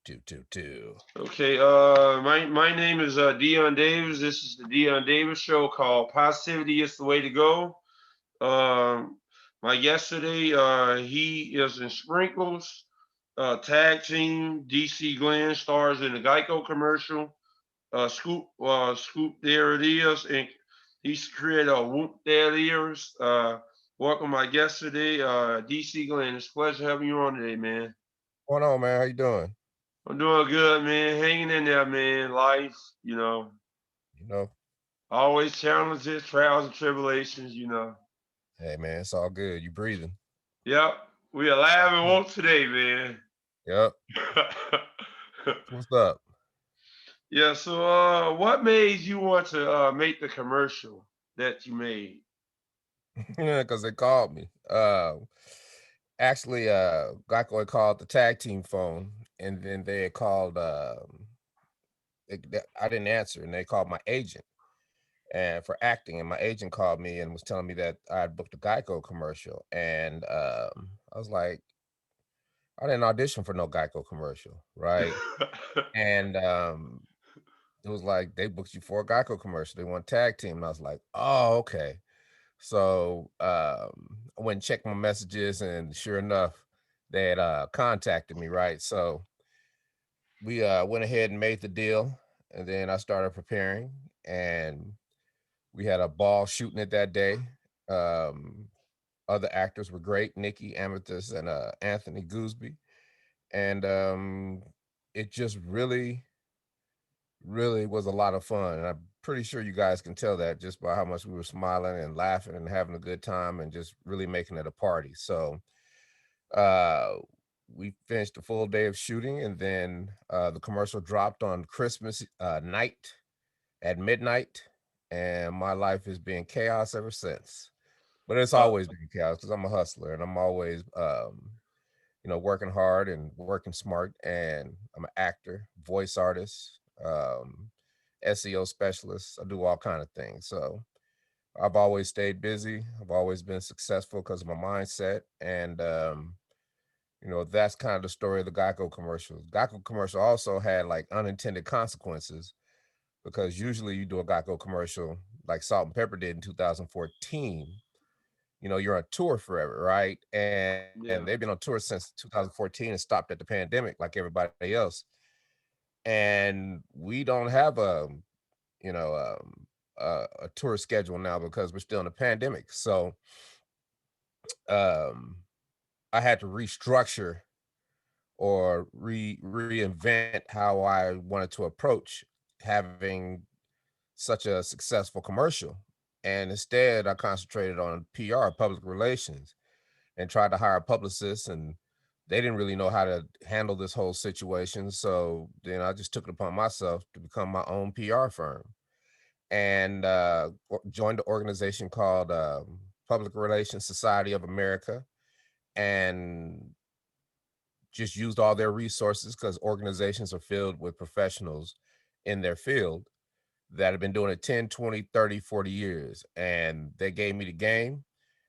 Two. Okay, my name is Dion Davis. This is the Dion Davis Show called "Positivity is the Way to Go." My guest today, he is in Sprinkles, tag team. DC Glenn stars in the Geico commercial. Scoop, there it is, and he's created a Whoop, there it is. Welcome, my guest today, DC Glenn. It's a pleasure having you on today, man. What's going on, man? How you doing? I'm doing good, man. Hanging in there, man. Life, You know, always challenges, trials, and tribulations, hey man, it's all good. You breathing? Yep, we alive and woke today, man. Yep. What's up? Yeah, so what made you want to make the commercial that you made? Yeah, because they called me. Actually, Geico had called the tag team phone, and then they had called. I didn't answer, and they called my agent and for acting, and my agent called me and was telling me that I had booked a Geico commercial, and I was like, I didn't audition for no Geico commercial, right? And it was like they booked you for a Geico commercial. They want tag team, and I was like, oh, okay. So I went and checked my messages, and sure enough, they had contacted me, right? So we went ahead and made the deal, and then I started preparing, and we had a ball shooting it that day. Um, Other actors were great, Nikki Amethyst and Anthony Gooseby, and it just really was a lot of fun. And I'm pretty sure you guys can tell that just by how much we were smiling and laughing and having a good time and just really making it a party. So uh we finished a full day of shooting, and then the commercial dropped on Christmas night at midnight, and my life has been chaos ever since. But it's uh, always been chaos because I'm a hustler, and I'm always working hard and working smart, and I'm an actor, voice artist, SEO specialist. I do all kind of things. So I've always stayed busy. I've always been successful because of my mindset. And that's kind of the story of the Geico commercials. Geico commercial also had like unintended consequences because usually you do a Geico commercial like Salt and Pepper did in 2014. You're on tour forever, right? And they've been yeah. on tour since 2014 and stopped at the pandemic like everybody else. And we don't have you know a tour schedule now because we're still in a pandemic. So um I had to restructure or reinvent how I wanted to approach having such a successful commercial. And instead I concentrated on PR, public relations, and tried to hire publicists, and they didn't really know how to handle this whole situation. So then I just took it upon myself to become my own PR firm, and joined the organization called Public Relations Society of America, and just used all their resources because organizations are filled with professionals in their field that have been doing it 10, 20, 30, 40 years. And they gave me the game,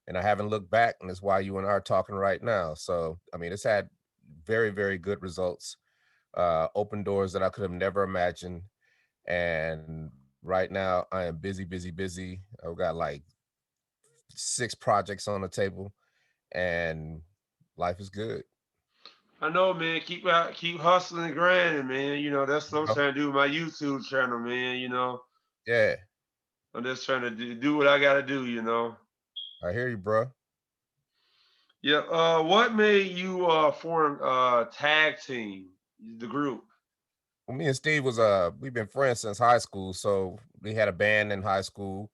and I haven't looked back. And that's why you and I are talking right now. So, I mean, it's had very, very good results, open doors that I could have never imagined. And right now I am busy, busy, busy. I've got like 6 projects on the table, and life is good. I know, man. Keep hustling and grinding, man. That's what You I'm know? trying to do with my YouTube channel, man. Yeah, I'm just trying to do what I gotta do. I hear you, bro. Yeah. What made you form tag team, the group? Well, me and Steve we've been friends since high school. So we had a band in high school,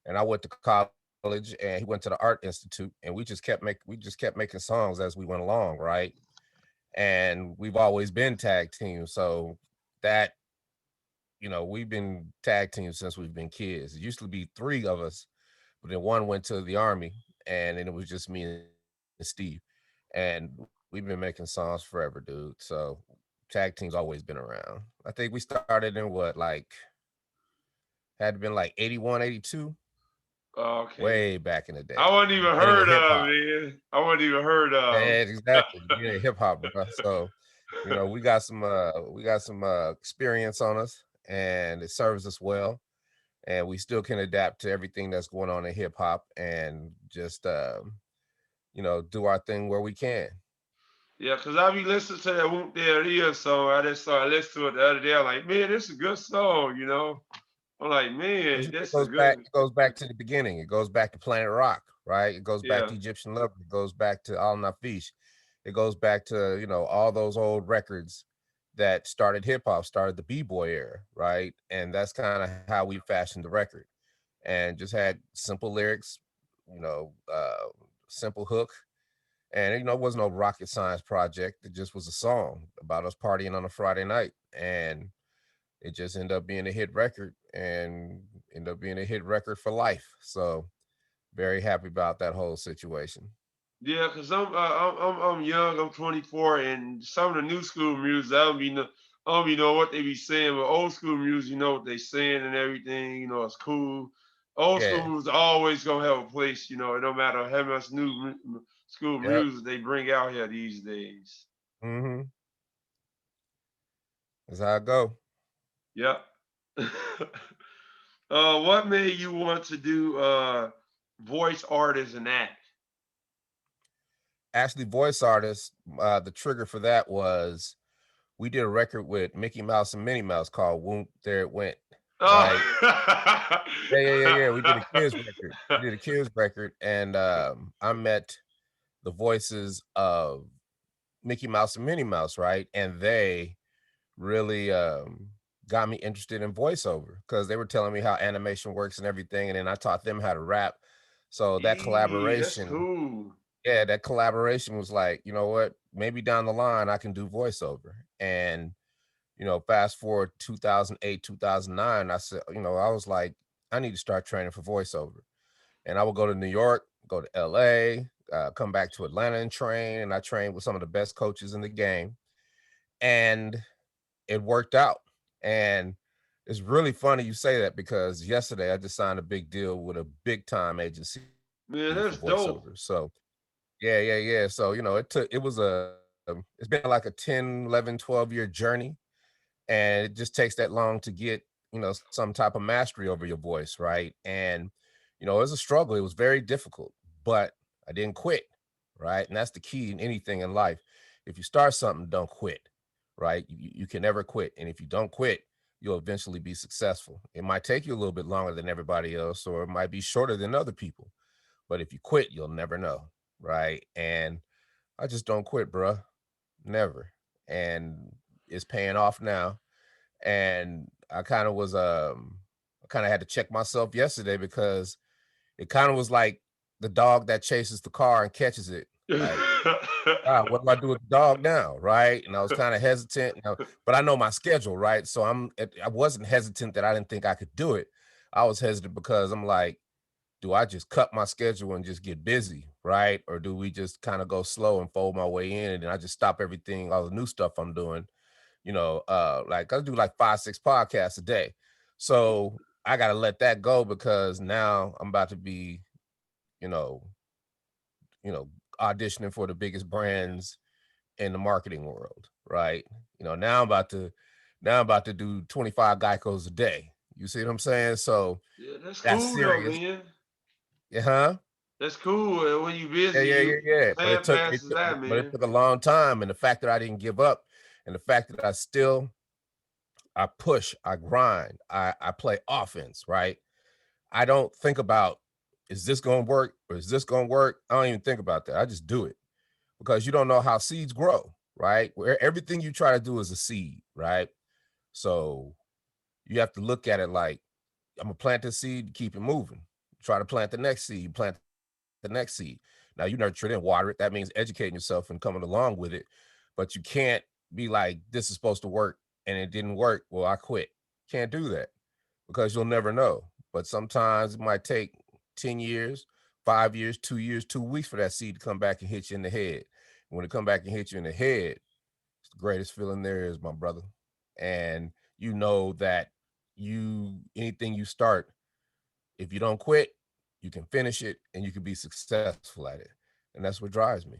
and I went to college, and he went to the art institute, and we just kept making songs as we went along, right? And we've always been tag teams. So that, we've been tag teams since we've been kids. It used to be 3 of us, but then one went to the army, and then it was just me and Steve. And we've been making songs forever, dude. So tag team's always been around. I think we started in what, like, had to been like 81, 82, way Okay. back in the day. I wasn't even Beginning of heard hip of, hop. man. I wasn't even heard Yeah, of. exactly. The beginning of hip hop, bro. So we got some experience on us, and it serves us well, and we still can adapt to everything that's going on in hip hop, and just do our thing where we can. Yeah, cause I be listening to that Whoop There It Is song. I just started listening to it the other day. I'm like, man, this is a good song, you know. I'm like, man, It this is goes back. good. It goes back to the beginning. It goes back to Planet Rock, right? It goes back Yeah. to Egyptian Lover. It goes back to Al Nafish. It goes back to all those old records that started hip hop, started the b boy era, right? And that's kind of how we fashioned the record, and just had simple lyrics, you know, uh, simple hook, and it wasn't no rocket science project. It just was a song about us partying on a Friday night, and it just ended up being a hit record and ended up being a hit record for life. So very happy about that whole situation. Yeah, cause I'm young. I'm 24, and some of the new school music I don't be know what they be saying, but old school music, you know what they saying and everything. You know, it's cool. Old school Yeah. music always gonna have a place. You know, it don't matter how much school Yep. music they bring out here these days. Mm-hmm. That's how I go. Yep. What made you want to do voice artist and act? Actually, voice artist, the trigger for that was we did a record with Mickey Mouse and Minnie Mouse called Whoop There It Went, right? Oh. Yeah. We did a kids record. We did a kids record, and I met the voices of Mickey Mouse and Minnie Mouse, right? And they really got me interested in voiceover because they were telling me how animation works and everything, and then I taught them how to rap. So that That's collaboration, cool. yeah, that collaboration was like, you know what? Maybe down the line I can do voiceover. And fast forward 2008, 2009, I said, I was like, I need to start training for voiceover. And I would go to New York, go to LA, come back to Atlanta and train. And I trained with some of the best coaches in the game. And it worked out. And it's really funny you say that because yesterday I just signed a big deal with a big time agency for Man, that's voiceover. dope. So yeah. So, it's been like a 10, 11, 12-year journey. And it just takes that long to get, some type of mastery over your voice, right? And, it was a struggle. It was very difficult, but I didn't quit, right? And that's the key in anything in life. If you start something, don't quit, right? You can never quit. And if you don't quit, you'll eventually be successful. It might take you a little bit longer than everybody else, or it might be shorter than other people. But if you quit, you'll never know, right? And I just don't quit, bruh. Never. And it's paying off now. And I kind of had to check myself yesterday because it kind of was like the dog that chases the car and catches it. Like, what do I do with the dog now? Right. And I was kind of hesitant, but I know my schedule, right? So I wasn't hesitant that I didn't think I could do it. I was hesitant because I'm like, do I just cut my schedule and just get busy, right? Or do we just kind of go slow and fold my way in, and then I just stop everything, all the new stuff I'm doing, like I do like 5, 6 podcasts a day. So I gotta let that go because now I'm about to be, you know, you know, auditioning for the biggest brands in the marketing world, right? Now I'm about to do 25 Geicos a day. You see what I'm saying? So Yeah, that's that's cool though, serious. man. Yeah, huh? That's cool. And when you Yeah, busy, yeah, you yeah, yeah. But it time took it passes took that, but it man. took a long time. And the fact that I didn't give up and the fact that I push, I grind, I play offense, right? I don't think about is this gonna work or is this gonna work? I don't even think about that. I just do it because you don't know how seeds grow, right? Where everything you try to do is a seed, right? So you have to look at it like I'm gonna plant this seed, keep it moving. Try to plant the next seed, plant the next seed. Now you nurture it and water it. That means educating yourself and coming along with it. But you can't be like, this is supposed to work and it didn't work. Well, I quit. Can't do that because you'll never know. But sometimes it might take 10 years, 5 years, 2 years, 2 weeks for that seed to come back and hit you in the head. And when it come back and hit you in the head, it's the greatest feeling there is, my brother. And you know that anything you start, if you don't quit, you can finish it and you can be successful at it. And that's what drives me.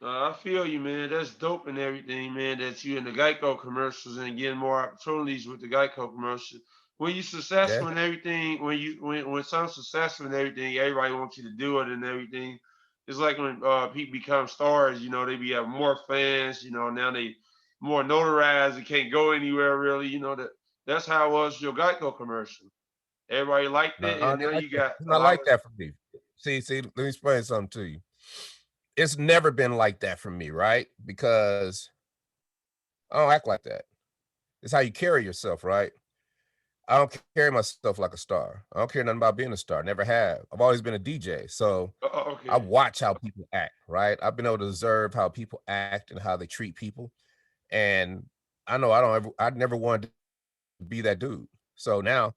I feel you, man. That's dope and everything, man. That you in the Geico commercials and getting more opportunities with the Geico commercial. When you successful Yeah. and everything, when some successful and everything, everybody wants you to do it and everything. It's like when people become stars, they be having more fans. Now they more notarized and can't go anywhere really. That's how it was your Geico commercial. Everybody liked No, it, it ain't and like now that. you got It's a not lot like of. that for me. See, let me explain something to you. It's never been like that for me, right? Because I don't act like that. It's how you carry yourself, right? I don't carry myself like a star. I don't care nothing about being a star. Never have. I've always been a DJ. So I Okay. watch how people act, right? I've been able to observe how people act and how they treat people. And I know I never wanted to be that dude. So now,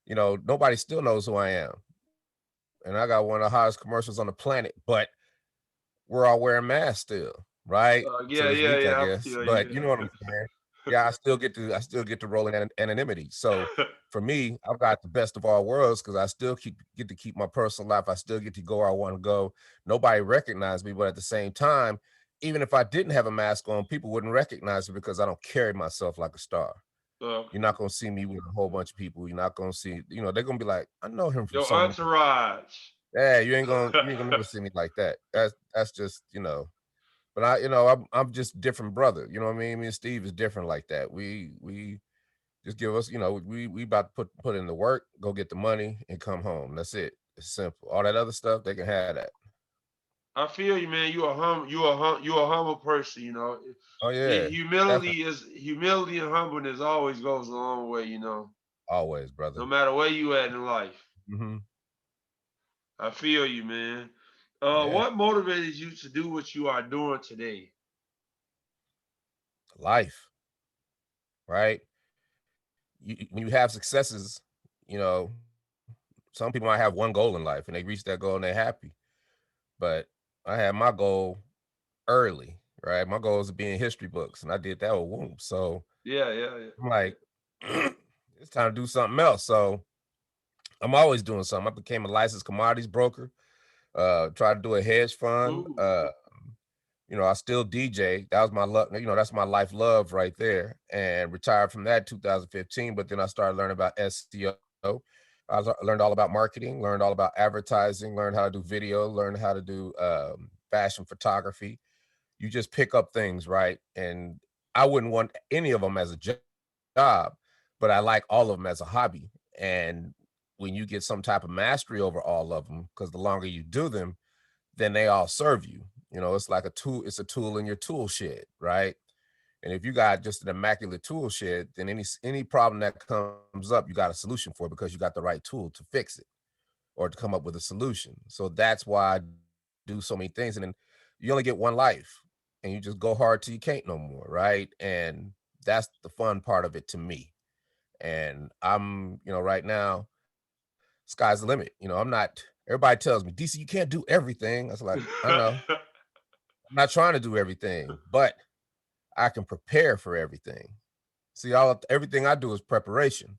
nobody still knows who I am. And I got one of the hottest commercials on the planet, but we're all wearing masks still, right? To Yeah, this yeah, week, I yeah. I guess. feel But you know what you. I'm saying? Yeah, I still get to roll in anonymity. So for me, I've got the best of all worlds because I still get to keep my personal life. I still get to go where I want to go. Nobody recognized me, but at the same time, even if I didn't have a mask on, people wouldn't recognize me because I don't carry myself like a star. You're Okay. not gonna see me with a whole bunch of people. You're not gonna see, they're gonna be like, I know him from Your somewhere. entourage. Yeah, you ain't gonna never see me like that. That's just. But I'm just different brother. You know what I mean? Me and Steve is different like that. We just give us, we about to put in the work, go get the money, and come home. That's it. It's simple. All that other stuff, they can have that. I feel you, man. You a humble person. Oh yeah, definitely. Humility and humbleness always goes a long way. Always, No brother. matter where you at in life. Hmm. I feel you, man. Yeah, What motivated you to do what you are doing today? life, right? When you have successes, you know, some people might have one goal in life and they reach that goal and they're happy. But I had my goal early, right? My goal was to be in history books, and I did that with womb. So Yeah, yeah, yeah. I'm like, it's time to do something else. So I'm always doing something. I became a licensed commodities broker. Tried to do a hedge fund. Ooh. I still DJ. That was my love. That's my life love right there. And retired from that 2015. But then I started learning about SEO. Learned all about marketing. Learned all about advertising. Learned how to do video. Learned how to do fashion photography. You just pick up things, right? And I wouldn't want any of them as a job, but I like all of them as a hobby. And when you get some type of mastery over all of them, because the longer you do them, then they all serve you. It's like a tool, it's a tool in your tool shed, right? And if you got just an immaculate tool shed, then any problem that comes up, you got a solution for it because you got the right tool to fix it or to come up with a solution. So that's why I do so many things. And then you only get one life and you just go hard till you can't no more, right? And that's the fun part of it to me. And right now, sky's the limit. I'm not, everybody tells me, DC, you can't do everything. I was like, I know. I'm not trying to do everything, but I can prepare for everything. See, everything I do is preparation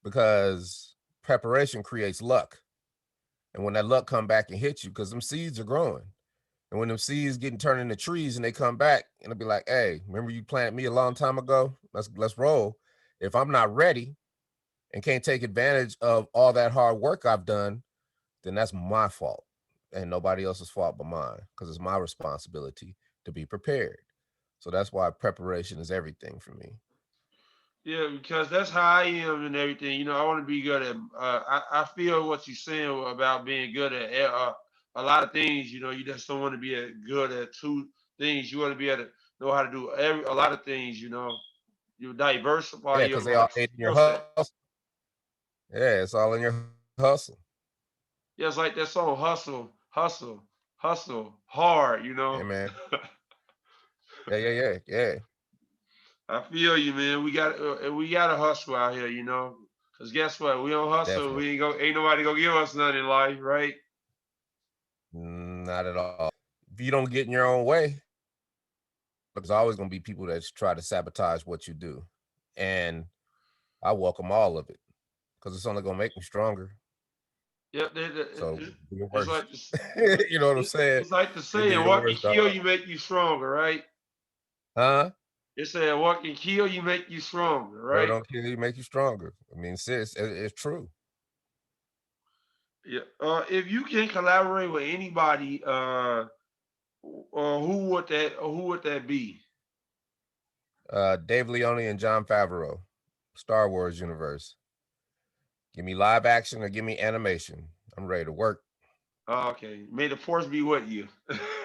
because preparation creates luck. And when that luck come back and hit you, because them seeds are growing. And when them seeds getting turned into trees and they come back and it'll be like, hey, remember you planted me a long time ago? Let's roll. If I'm not ready and can't take advantage of all that hard work I've done, then that's my fault and nobody else's fault but mine because it's my responsibility to be prepared. So that's why preparation is everything for me. Yeah, because that's how I am and everything. I want to be good at. I feel what you're saying about being good at a lot of things. You just don't want to be good at two things. You want to be able to know how to do a lot of things. You diversify Yeah, your because they all aid in your skill set. hustle. Yeah, it's all in your hustle. Yeah, it's like that song, hustle, hustle, hustle, hard. Yeah, man. Yeah. I feel you, man. We got to hustle out here. Cause guess what? We don't hustle. Definitely. Ain't nobody gonna give us nothing in life, right? Not at all. If you don't get in your own way, there's always going to be people that try to sabotage what you do. And I welcome all of it because it's only going to make me stronger. Yep. So do your It's worst. like this. You know what I'm saying? It's like the And do saying, your "What can worst, dog. kill you make you stronger," right? Huh? It said, "What can kill you make you stronger," Or right? don't kill you, make you stronger. I mean, sis, it's true. Yeah. If you can collaborate with anybody, who would that be? Dave Leone and John Favreau, Star Wars universe. Give me live action or give me animation. I'm ready to work. Okay. May the force be with you.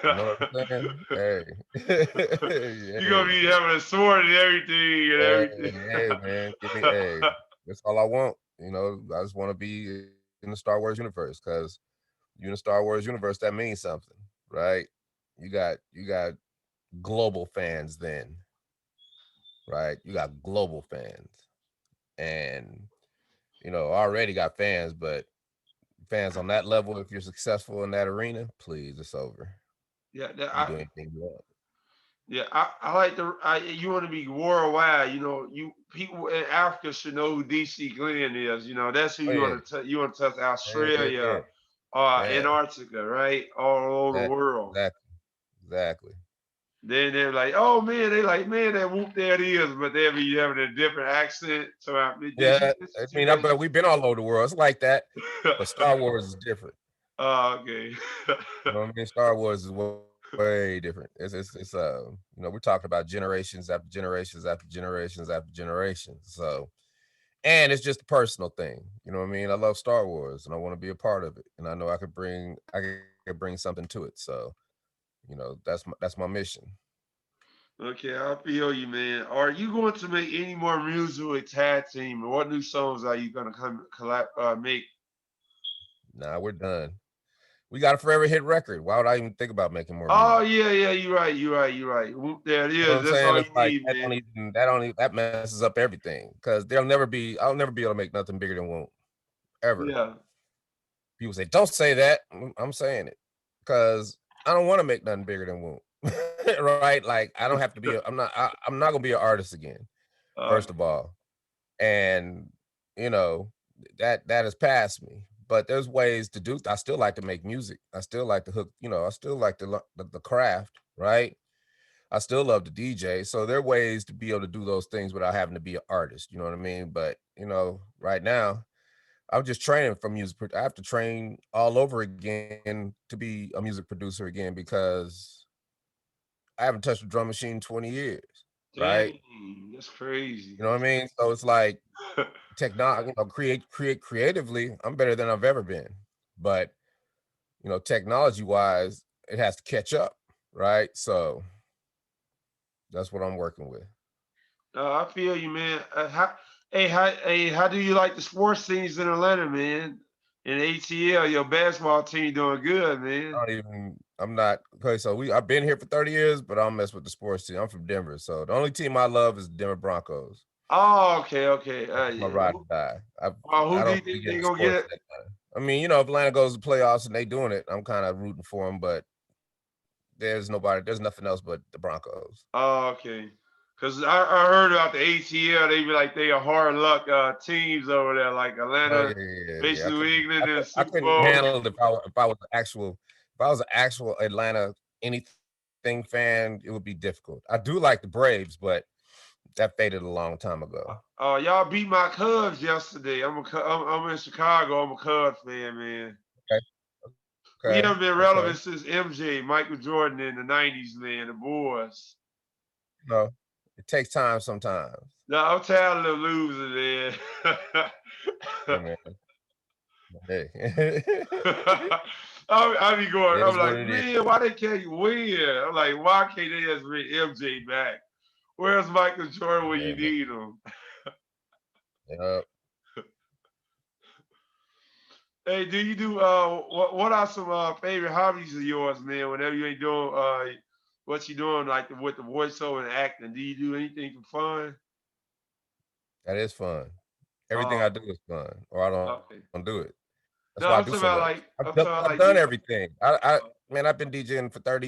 You know what I'm saying? Hey, You're gonna hey, be having a sword and everything and hey, everything. hey, man, give me a. That's all I want. You know, I just want to be in the Star Wars universe because you in the Star Wars universe that means something, right? You got global fans then, right? You got global fans, and already got fans, but fans on that level, if you're successful in that arena, please, it's over. Yeah, You do anything you want. I like you want to be worldwide. You people in Africa should know who DC Glenn is. That's who Oh yeah, you want to touch yeah, yeah, yeah, Australia, yeah. Antarctica, right? All over the That world. exactly, exactly. Then they're like, oh man, they like, man, that whoop there it is, but they'll be having a different accent. So did you Yeah, listen I to mean, I that? bet we've been all over the world. It's like that, but Star Wars is different. Okay. You know what I mean? Star Wars is way different. We talked about generations after generations after generations after generations. So, and it's just a personal thing. You know what I mean? I love Star Wars and I want to be a part of it, and I know I could bring something to it. So, that's my mission. Okay, I feel you, man. Are you going to make any more music with Tag Team? And what new songs are you gonna make? Nah, we're done. We got a forever hit record. Why would I even think about making more Oh music? yeah, yeah, you're right. Whoop, there it You know what is. I'm That's saying? all It's you like need, man. that messes up everything because I'll never be able to make nothing bigger than Won't ever. Yeah. People say, don't say that. I'm saying it because I don't want to make nothing bigger than Won't. Right? Like I don't have to be. I'm not gonna be an artist again. Uh, First of all, and you know that has passed me. But there's ways to do. I still like to make music. I still like to hook. I still like to the craft. Right? I still love to DJ. So there are ways to be able to do those things without having to be an artist. You know what I mean? But right now, I'm just training for music. I have to train all over again to be a music producer again because I haven't touched a drum machine in 20 years. Right? dang, that's crazy. You know what I mean? So it's like technology, create creatively. I'm better than I've ever been. But technology wise, it has to catch up. Right? So that's what I'm working with. I feel you, man. How do you like the sports teams in Atlanta, man? In ATL, your basketball team doing good, man. I'm not okay. So I've been here for 30 years, but I don't mess with the sports team. I'm from Denver. So the only team I love is the Denver Broncos. Oh, okay, okay. That's my Yeah. ride or die. Who I do don't you really think get they into gonna get sports it? that time. I mean, if Atlanta goes to playoffs and they doing it, I'm kind of rooting for them, but there's nothing else but the Broncos. Oh, okay. Cause I heard about the ATL. They be like they are hard luck teams over there, like Oh yeah, Atlanta, yeah, yeah, yeah. face New England in the I Super couldn't Bowl. handle it if I was an actual Atlanta anything fan, it would be difficult. I do like the Braves, but that faded a long time ago. Y'all beat my Cubs yesterday. I'm in Chicago. I'm a Cubs fan, man. Okay, We okay, haven't been okay. relevant since MJ, Michael Jordan in the '90s, man. The boys. No, it takes time sometimes. No, I'm tired of losing, man. Hey man, hey, I be going. it I'm is what like, it is. man, why they can't win? I'm like, why can't they just bring MJ back? Where's Michael Jordan when you Yeah, man. need him? Yeah. Hey, do you do what are some favorite hobbies of yours, man? Whenever you ain't doing what you doing like with the voiceover and acting, do you do anything for fun? That is fun. Everything I Uh, do is fun, or I don't do it. okay. That's why I do so No, much. I've done I'm talking about like everything. Man, I've been DJing for 30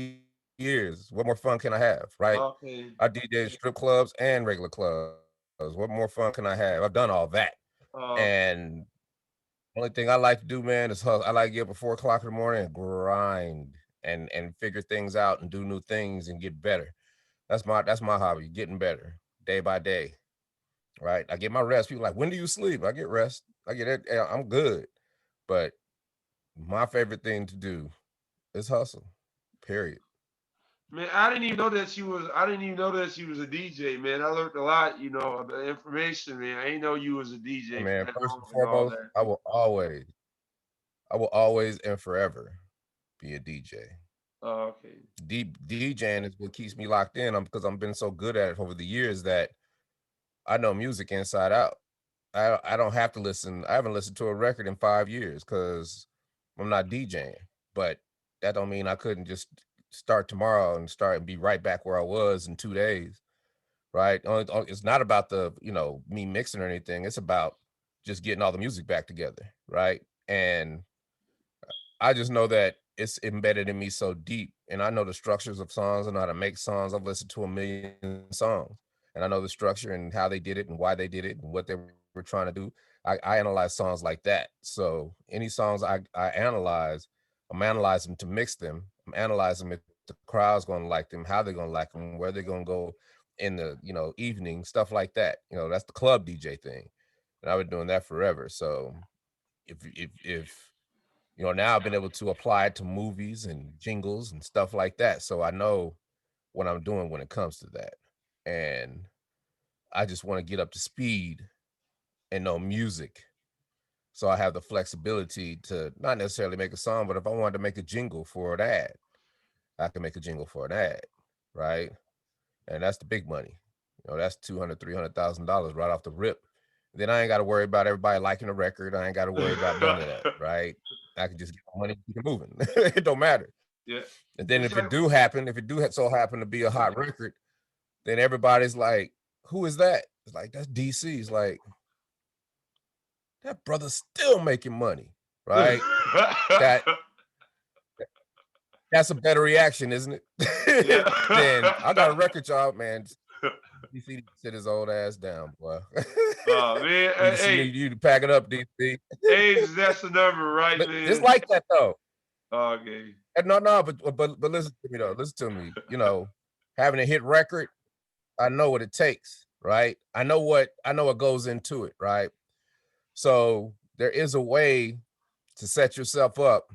years. What more fun can I have, right? I okay. DJ strip clubs and regular clubs. What more fun can I have? I've done all that, Okay. and Only thing I like to do, man, is hustle. I like to get up at 4 o'clock in the morning and grind and figure things out and do new things and get better. That's my hobby, getting better day by day. Right. I get my rest. People like, when do you sleep? I get rest. I get it. I'm good. But my favorite thing to do is hustle. Period. Man, I didn't even know that you was. I didn't even know that you was a DJ, man. I learned a lot, of the information, man. I didn't know you was a Hey DJ for man, that first and long and all foremost, that. I will always and forever be a DJ. Oh, okay. DJing is what keeps me locked in. Because I've been so good at it over the years that I know music inside out. I don't have to listen. I haven't listened to a record in 5 years because I'm not DJing. But that don't mean I couldn't just start tomorrow and start and be right back where I was in 2 days. Right? It's not about the me mixing or anything. It's about just getting all the music back together. Right? And I just know that it's embedded in me so deep, and I know the structures of songs. I know how to make songs. I've listened to a million songs, and I know the structure and how they did it and why they did it and what they were trying to do. I analyze songs like that. So any songs I analyze, I'm analyzing to mix them. I'm analyzing if the crowd's going to like them, how they're going to like them, where they're going to go in the evening, stuff like that. That's the club DJ thing, and I've been doing that forever. So if now I've been able to apply it to movies and jingles and stuff like that. So I know what I'm doing when it comes to that. And I just want to get up to speed and know music. So I have the flexibility to not necessarily make a song, but if I wanted to make a jingle for an ad, I can make a jingle for an ad, right? And that's the big money. That's 200, $300,000 right off the rip. Then I ain't got to worry about everybody liking the record. I ain't got to worry about none of that, right? I can just get my money, keep it moving. It don't matter. Yeah. And then It's if it like, do happen, if it do so happen to be a hot record, then everybody's like, "Who is that?" It's like, "That's DC." It's like, that brother's still making money, right? That that's a better reaction, isn't it? Then I got a yeah. record job, man. DC need to sit his old ass down, boy. Oh man, Need to see hey, you to pack it up, DC. age that's the number, right, But it's man? like that though. Okay. And no, but listen to me though. Listen to me. Having a hit record, I know what it takes, right? I know what goes into it, right? So there is a way to set yourself up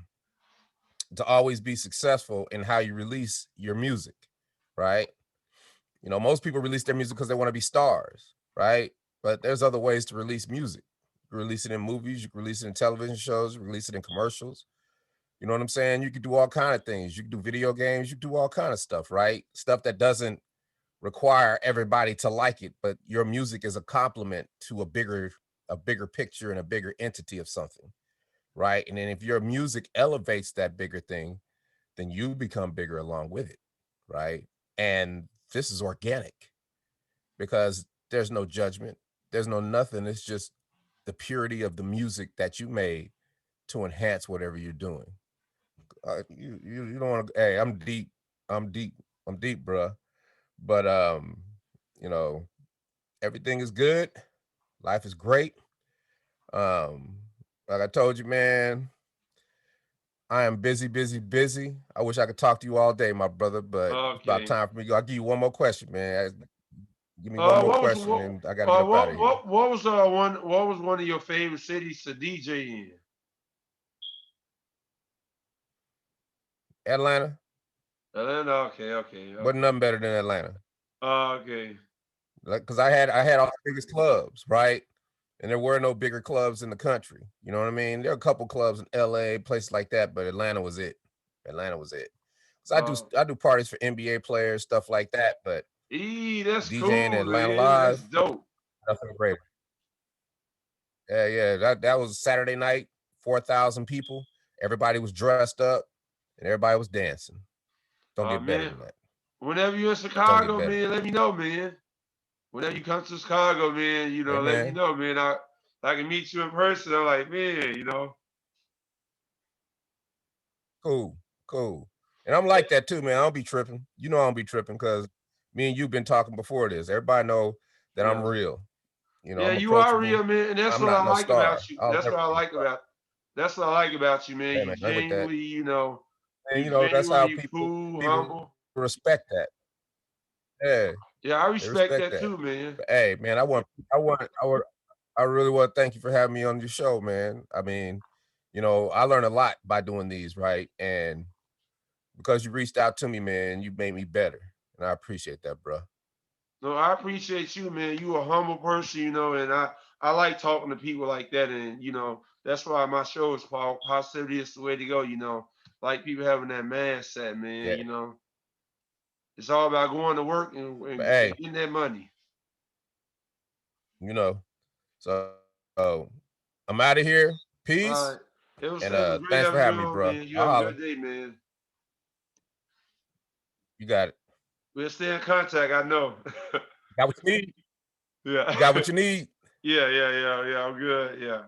to always be successful in how you release your music, right? Most people release their music because they want to be stars, right? But there's other ways to release music. You can release it in movies, you can release it in television shows, you can release it in commercials. You know what I'm saying? You could do all kind of things. You can do video games, you can do all kind of stuff, right? Stuff that doesn't require everybody to like it, but your music is a complement to a bigger picture and a bigger entity of something, right? And then if your music elevates that bigger thing, then you become bigger along with it, right? And this is organic because there's no judgment, there's no nothing. It's just the purity of the music that you made to enhance whatever you're doing. You don't want to. Hey, I'm deep. I'm deep. I'm deep, bruh. But you know, everything is good. Life is great. Um, like I told you, man, I am busy, busy, busy. I wish I could talk to you all day, my brother, but it's about Okay. time for me to go. I'll give you one more question, man. Give me one more What was question, and I got to get up out of here. what was one of your favorite cities to DJ in? Atlanta Atlanta. Okay, okay, wasn't okay. nothing better than Atlanta. Okay. Like, cause I had all the biggest clubs, right? And there were no bigger clubs in the country. You know what I mean? There are a couple clubs in LA, places like that, but Atlanta was it. Atlanta was it. So Uh, I do parties for NBA players, stuff like that, but that's DJing cool, Atlanta man. That's live, dope. nothing great. Yeah, yeah. That was Saturday night, 4,000 people. Everybody was dressed up and everybody was dancing. Don't get better Man, than that. whenever you're in Don't get Chicago, better. man, let me know, man. Whenever you come to Chicago, man, Hey let me man, know, man. I can meet you in person. I'm like, man. cool, cool. And I'm like that too, man. I don't be tripping. I don't be tripping because me and you've been talking before this. Everybody know that I'm Yeah. real. Yeah, I'm you are approachable. real, man, and that's I'm what not I no like about star. you. I'll That's never what I be a like star. That's what I like about you, man. Yeah, You man, I'm with that. genuinely, And you that's how genuine, you cool, people humble. respect that. Yeah, Yeah, I they respect respect that that. too, man. But hey, man, I really want to thank you for having me on your show, man. I mean, I learned a lot by doing these, right? And because you reached out to me, man, you made me better. And I appreciate that, bro. No, I appreciate you, man. You a humble person, and I like talking to people like that, and that's why my show is called "Positivity is the Way to Go." Like people having that mindset, man. Yeah. It's all about going to work But and hey, getting that money. you know, so I'm out of here. All Peace. right, And it was great thanks for having you having me, on, bro. man. You I'll have a holler. good day, man. You got it. We'll stay in contact. I know. Got what you need. Yeah. You got what you need. Yeah. I'm good. Yeah.